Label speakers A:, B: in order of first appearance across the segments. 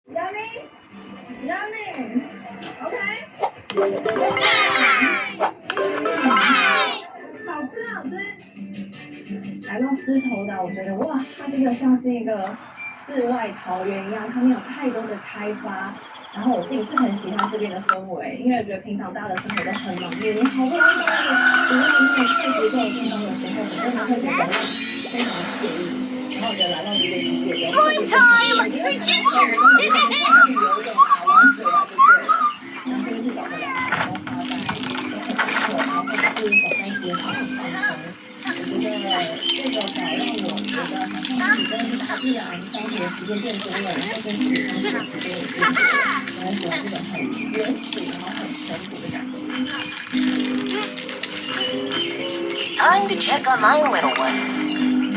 A: Yummy, yummy. OK。好吃好吃。来到絲綢島，我覺得哇，它真的像是一個世外桃源一樣，它沒有太多的開發。然後我自己是很喜歡這邊的氛圍，因為我覺得平常大家的生活都很忙碌，你好不容易到一個不要那麼快節奏的地方的时候，你真的會觉得非常惬意。然後我覺得來到這邊其實也不用特別的，我覺得很好，我跟下去游泳啊、玩水啊就对了。然后甚至是找個涼亭都花在都很不錯，然後或者是走在街上很放鬆。我覺得這個島讓我覺得好像自己跟大自然相處的時間變多了，然後跟自己相處的時間也變多了。我很喜歡這種很原始然後很淳樸的感覺。
B: Time to check on my little ones.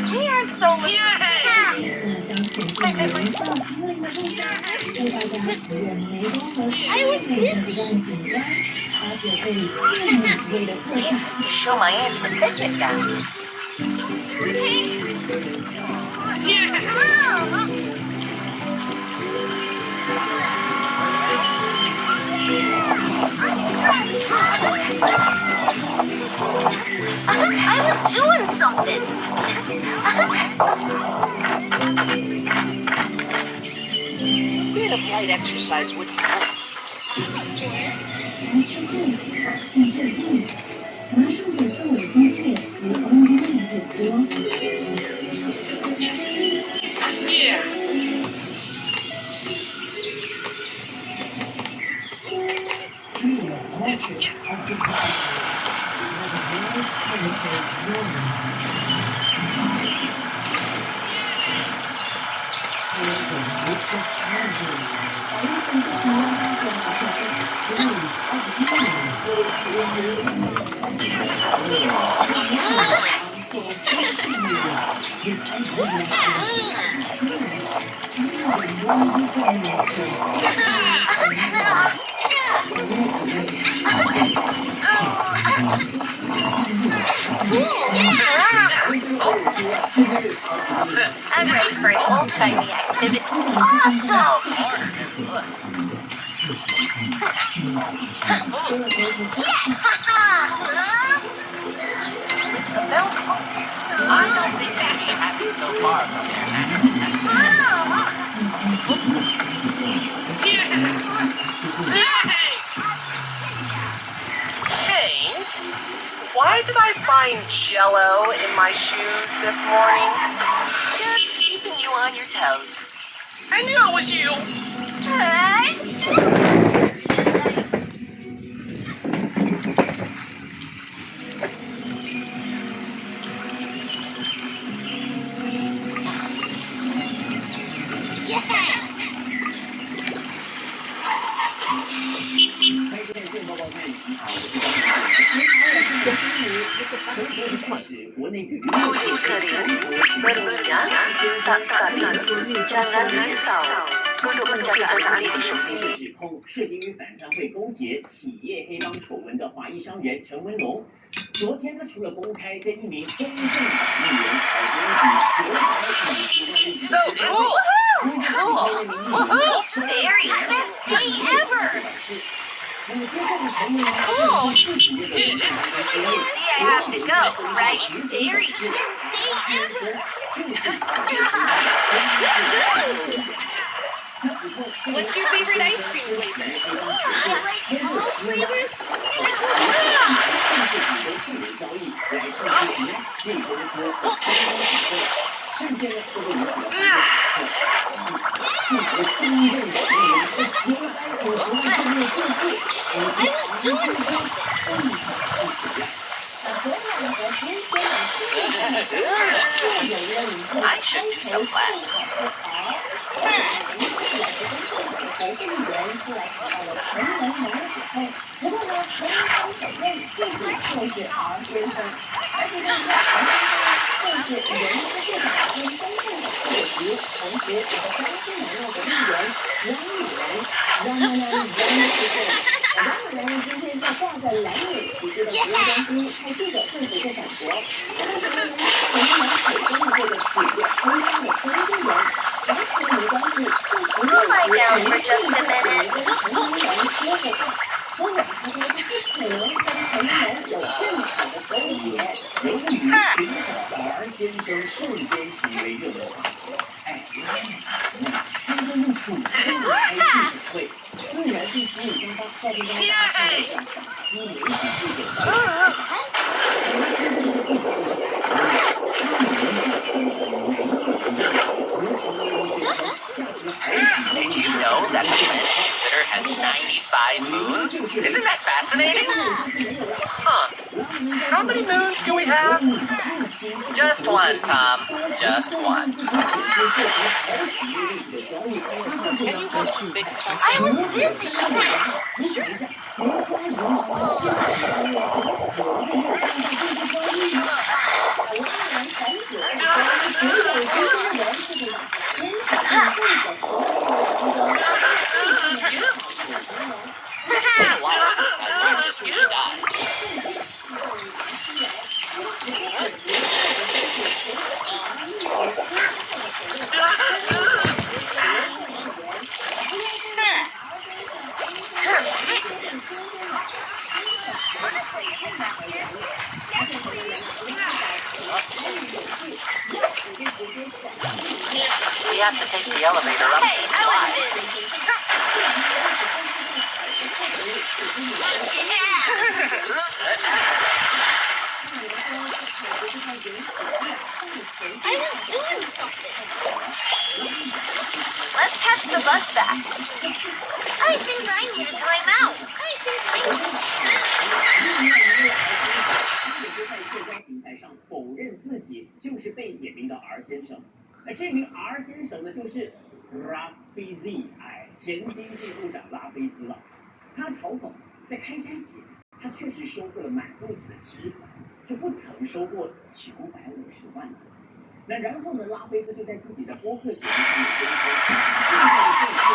C: We aren't so little.
A: 将前进人上丛林的路上，为大家体验湄公河水面的不断景观，发掘这里最美味的特产。
B: To show my aunts the picnic basket.
C: I was doing something.
B: A bit of light exercise would be nice.
A: 来学会思考性对应，拿上紫色伪装器及公主面主播。Stream portraits of the past, where the world's heritage woman. Tales of witches' challenges, everything between the stories of healing. With every lesson, still the world is a miracle.
C: I'm ready for an old-timey activity. Awesome! Yes!
B: The belt. I don't think that should happen so far from Hey, why did I find Jell-O in my shoes this morning? Just keeping you on your toes. I knew it was you.
D: Jangan risau untuk menjaga anak-anak di sini.
E: 指控涉嫌于反贪会勾结企业黑帮丑闻的华裔商人陈文龙，昨天他除了公开跟一名公正党议员炒作一笔90万日元之外，Very
C: best day ever!
E: 我接受了陈文龙40年的公正党经验，
C: See, I have to go, right? Very best day ever!
E: What's
C: your favorite ice cream flavor? I like all flavors.
E: 瞬间呢，就是如此的幸福公正的议员被揭开50万正面复试，而且还是信息到底是谁呀？昨晚和今天的新闻，又有人在
B: I should do some laps.
A: 国会议员出来提到了陈文龙的指控，不过呢，陈文龙否認自己就是R先生，而且呢，陳先生正是人資部長兼公正黨副主席，同時也是相信南路的議員楊宇人。楊宇人今天在掛着藍領旗幟的服務中心開記者會時就反駁，他們承認陳文龍口中的這個企業黑幫的中間人。完全沒關係，就不認識
C: down for just a minute?
A: 所以他说他不可能跟成龙有更好的勾结。
E: 由于寻找R先生瞬间成为热门话题，今天又主动的开记者会，自然是吸引双方在这张大桌子上打批媒体记者会。今天这个记者会上，他名下根本没有人认为，如成龙宣称价值好几亿
B: Did you know that the planet Jupiter has 95 moons? Isn't that fascinating? Huh. How many moons do we have? Just one, Tom. Just one.
C: I was busy.
E: 你想一下，国家银行这样的单位，怎么可能会没有这样的军事交易呢？
A: 我是人很久，所有这些人这个牵扯进这个合作当中，最近的好友呢。
B: We have to take the elevator up.
C: Hey, I was busy. I was doing something. Let's catch the bus back. I think I need a timeout.
E: 在社交平台上否認自己就是被点名的 R 先生，而这名 R 先生呢，就是拉菲兹，前经濟部長拉菲茲了。他嘲諷，在開齋前，他確實收穫了滿肚子的脂肪，就不曾收穫950萬。那然後呢，拉菲茲就在自己的播客節目上面宣稱，現在的政策